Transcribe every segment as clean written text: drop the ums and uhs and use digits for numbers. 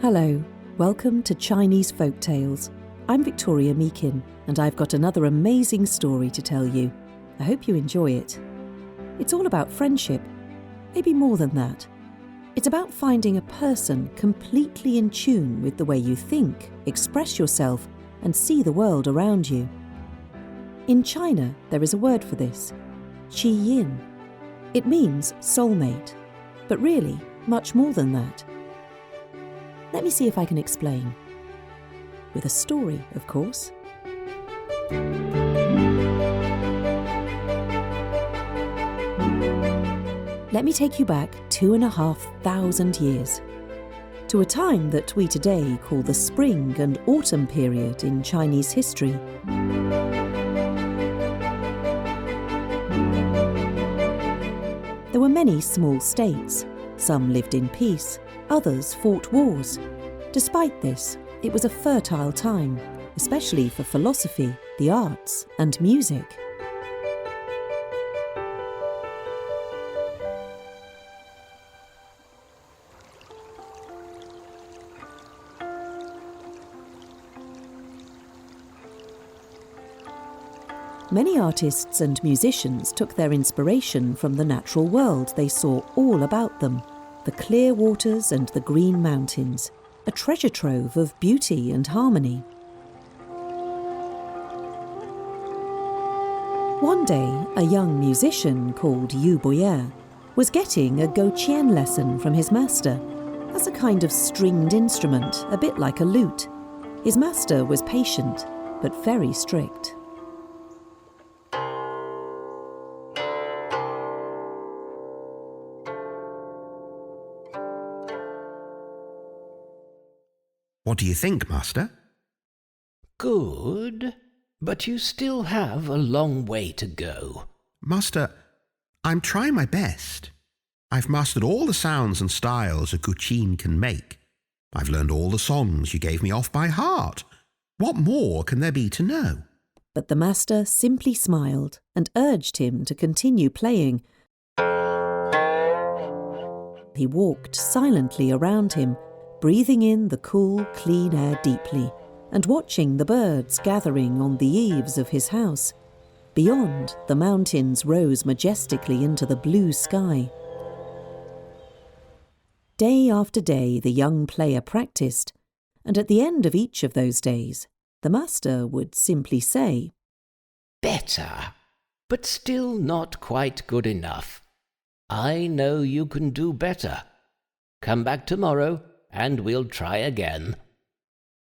Hello, welcome to Chinese Folk Tales. I'm Victoria Meakin, and I've got another amazing story to tell you. I hope you enjoy it. It's all about friendship, maybe more than that. It's about finding a person completely in tune with the way you think, express yourself, and see the world around you. In China, there is a word for this, qi yin. It means soulmate, but really much more than that. Let me see if I can explain. With a story, of course. Let me take you back 2,500 years, to a time that we today call the spring and autumn period in Chinese history. There were many small states. Some lived in peace, others fought wars. Despite this, it was a fertile time, especially for philosophy, the arts, and music. Many artists and musicians took their inspiration from the natural world they saw all about them, the clear waters and the green mountains, a treasure trove of beauty and harmony. One day, a young musician called Boya was getting a guqian lesson from his master. That's a kind of stringed instrument, a bit like a lute. His master was patient, but very strict. What do you think, Master? Good, but you still have a long way to go. Master, I'm trying my best. I've mastered all the sounds and styles a guqin can make. I've learned all the songs you gave me off by heart. What more can there be to know? But the master simply smiled and urged him to continue playing. He walked silently around him, breathing in the cool, clean air deeply, and watching the birds gathering on the eaves of his house. Beyond, the mountains rose majestically into the blue sky. Day after day, the young player practiced, and at the end of each of those days, the master would simply say, "Better, but still not quite good enough. I know you can do better. Come back tomorrow, and we'll try again."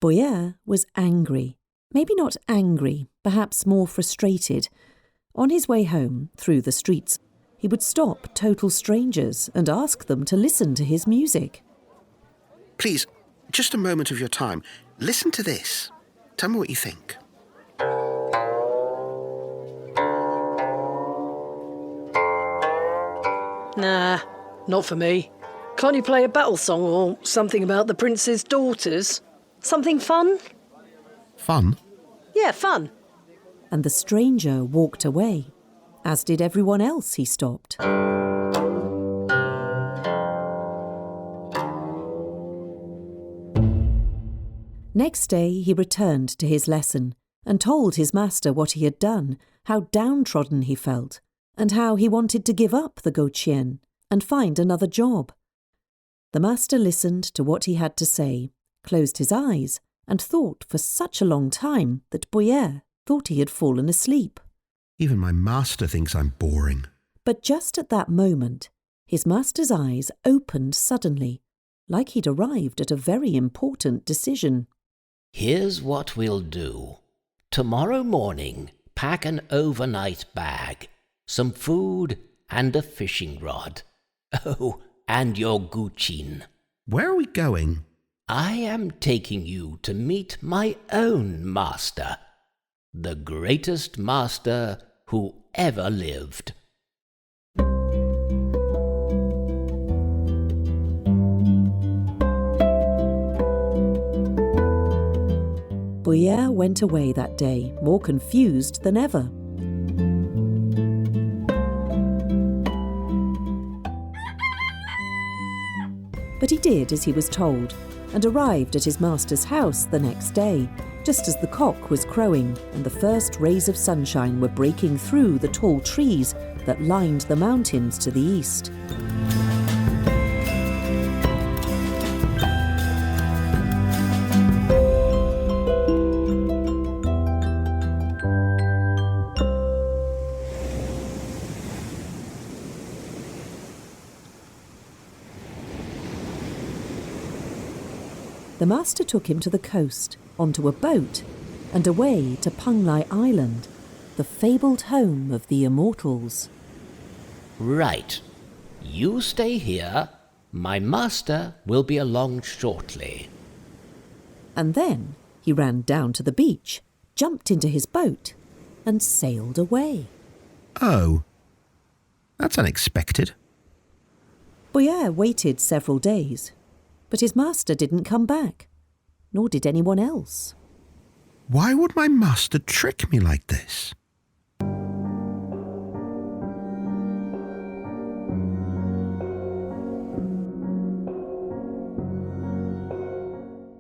Boya was angry. Maybe not angry, perhaps more frustrated. On his way home, through the streets, he would stop total strangers and ask them to listen to his music. Please, just a moment of your time. Listen to this. Tell me what you think. Nah, not for me. Can't you play a battle song or something about the prince's daughters? Something fun? Fun? Yeah, fun. And the stranger walked away, as did everyone else he stopped. Next day he returned to his lesson and told his master what he had done, how downtrodden he felt, and how he wanted to give up the guqian and find another job. The master listened to what he had to say, closed his eyes, and thought for such a long time that Boya thought he had fallen asleep. Even my master thinks I'm boring. But just at that moment, his master's eyes opened suddenly, like he'd arrived at a very important decision. "Here's what we'll do. Tomorrow morning, pack an overnight bag, some food, and a fishing rod. Oh, and your guqin. Where are we going? I am taking you to meet my own master, the greatest master who ever lived." Boya went away that day, more confused than ever. But he did as he was told, and arrived at his master's house the next day, just as the cock was crowing and the first rays of sunshine were breaking through the tall trees that lined the mountains to the east. The master took him to the coast, onto a boat, and away to Penglai Island, the fabled home of the immortals. Right. You stay here. My master will be along shortly. And then he ran down to the beach, jumped into his boat, and sailed away. Oh, that's unexpected. Boya waited several days, but his master didn't come back, nor did anyone else. Why would my master trick me like this?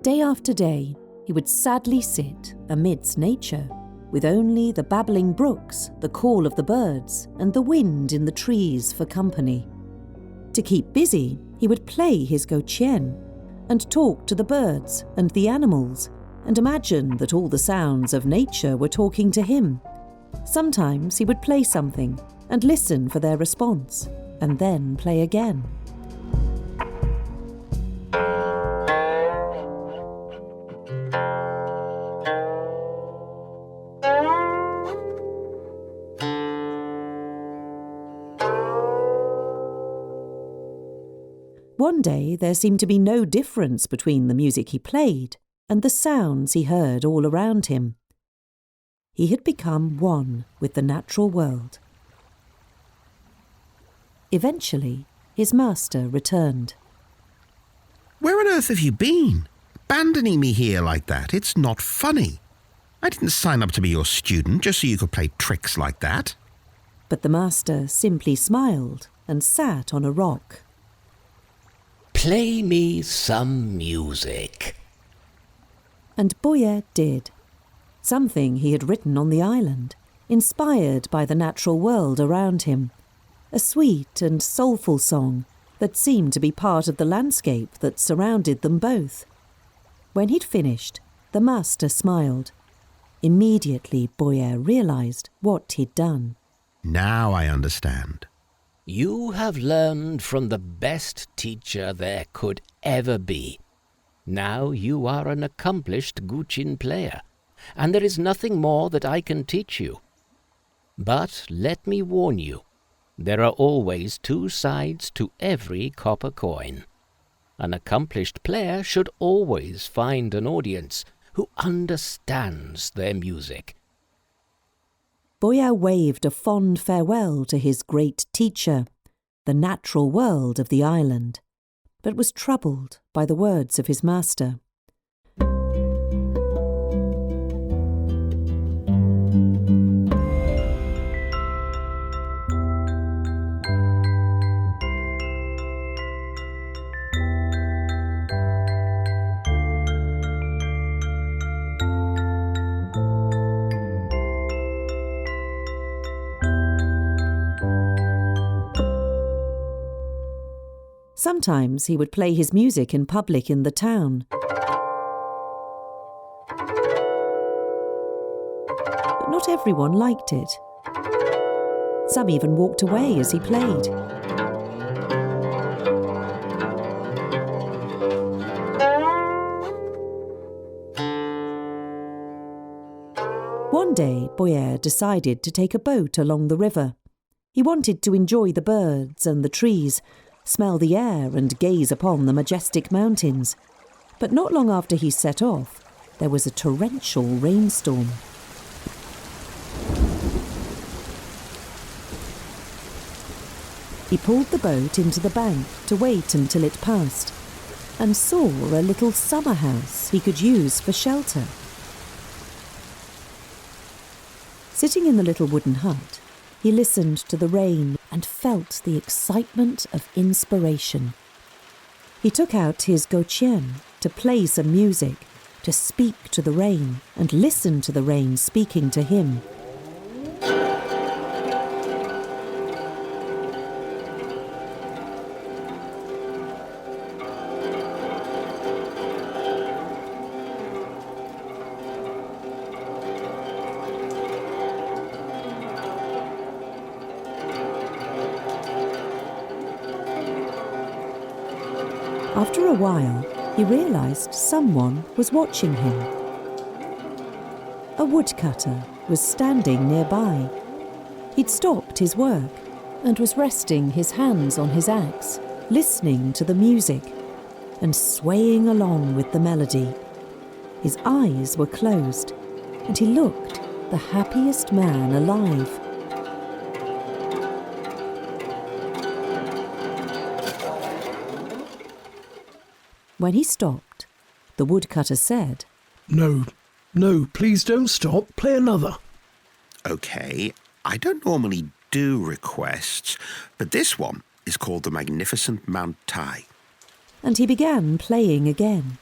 Day after day, he would sadly sit amidst nature, with only the babbling brooks, the call of the birds, and the wind in the trees for company. To keep busy, he would play his CGTN and talk to the birds and the animals and imagine that all the sounds of nature were talking to him. Sometimes he would play something and listen for their response, and then play again. One day there seemed to be no difference between the music he played and the sounds he heard all around him. He had become one with the natural world. Eventually, his master returned. Where on earth have you been? Abandoning me here like that, it's not funny. I didn't sign up to be your student just so you could play tricks like that. But the master simply smiled and sat on a rock. Play me some music. And Boya did. Something he had written on the island, inspired by the natural world around him. A sweet and soulful song that seemed to be part of the landscape that surrounded them both. When he'd finished, the master smiled. Immediately, Boya realized what he'd done. Now I understand. You have learned from the best teacher there could ever be. Now you are an accomplished Guqin player, and there is nothing more that I can teach you. But let me warn you, there are always two sides to every copper coin. An accomplished player should always find an audience who understands their music. Boya waved a fond farewell to his great teacher, the natural world of the island, but was troubled by the words of his master. Sometimes he would play his music in public in the town. But not everyone liked it. Some even walked away as he played. One day, Boya decided to take a boat along the river. He wanted to enjoy the birds and the trees, smell the air and gaze upon the majestic mountains. But not long after he set off, there was a torrential rainstorm. He pulled the boat into the bank to wait until it passed, and saw a little summer house he could use for shelter. Sitting in the little wooden hut, he listened to the rain and felt the excitement of inspiration. He took out his CGTN to play some music, to speak to the rain and listen to the rain speaking to him. After a while, he realised someone was watching him. A woodcutter was standing nearby. He'd stopped his work and was resting his hands on his axe, listening to the music and swaying along with the melody. His eyes were closed and he looked the happiest man alive. When he stopped, the woodcutter said, No, please don't stop. Play another. OK, I don't normally do requests, but this one is called the Magnificent Mount Tai. And he began playing again.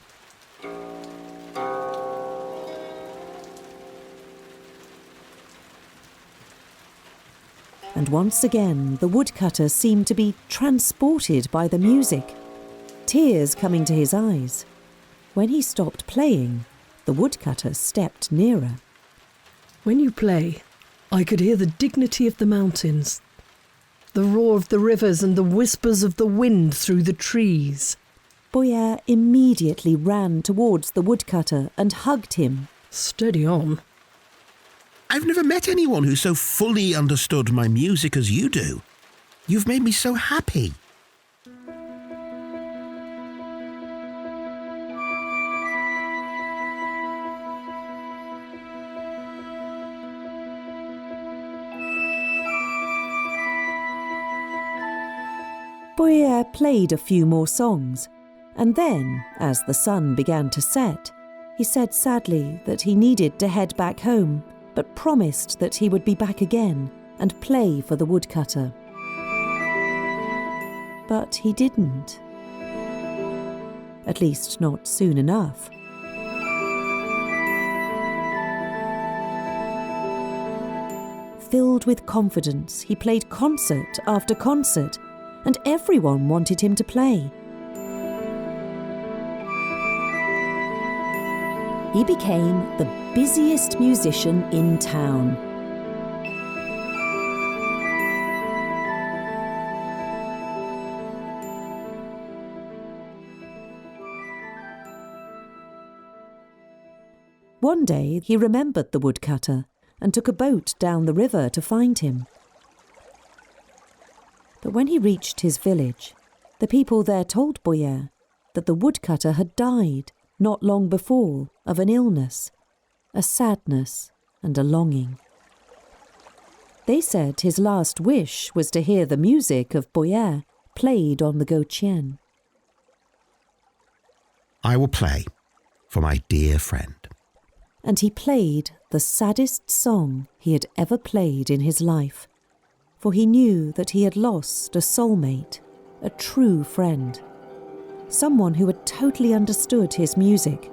And once again, the woodcutter seemed to be transported by the music, tears coming to his eyes. When he stopped playing, the woodcutter stepped nearer. When you play, I could hear the dignity of the mountains, the roar of the rivers and the whispers of the wind through the trees. Boya immediately ran towards the woodcutter and hugged him. Steady on. I've never met anyone who so fully understood my music as you do. You've made me so happy. Boya played a few more songs, and then, as the sun began to set, he said sadly that he needed to head back home, but promised that he would be back again and play for the woodcutter. But he didn't. At least not soon enough. Filled with confidence, he played concert after concert, and everyone wanted him to play. He became the busiest musician in town. One day he remembered the woodcutter and took a boat down the river to find him. But when he reached his village, the people there told Boya that the woodcutter had died not long before of an illness, a sadness and a longing. They said his last wish was to hear the music of Boya played on the goqian. I will play for my dear friend. And he played the saddest song he had ever played in his life, for he knew that he had lost a soulmate, a true friend, someone who had totally understood his music.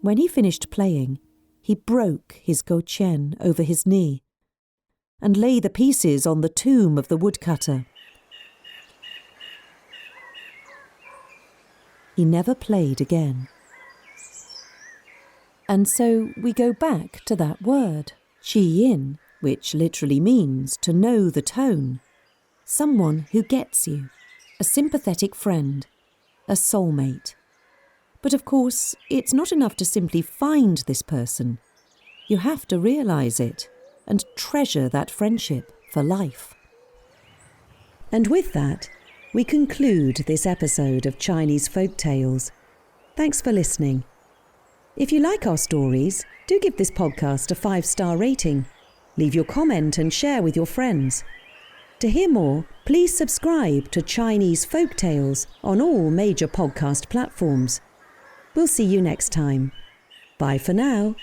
When he finished playing, he broke his goqian over his knee and lay the pieces on the tomb of the woodcutter. He never played again. And so we go back to that word, yin, which literally means to know the tone. Someone who gets you, a sympathetic friend, a soulmate. But of course, it's not enough to simply find this person. You have to realise it and treasure that friendship for life. And with that, we conclude this episode of Chinese Folk Tales. Thanks for listening. If you like our stories, do give this podcast a 5-star rating. Leave your comment and share with your friends. To hear more, please subscribe to Chinese Folk Tales on all major podcast platforms. We'll see you next time. Bye for now.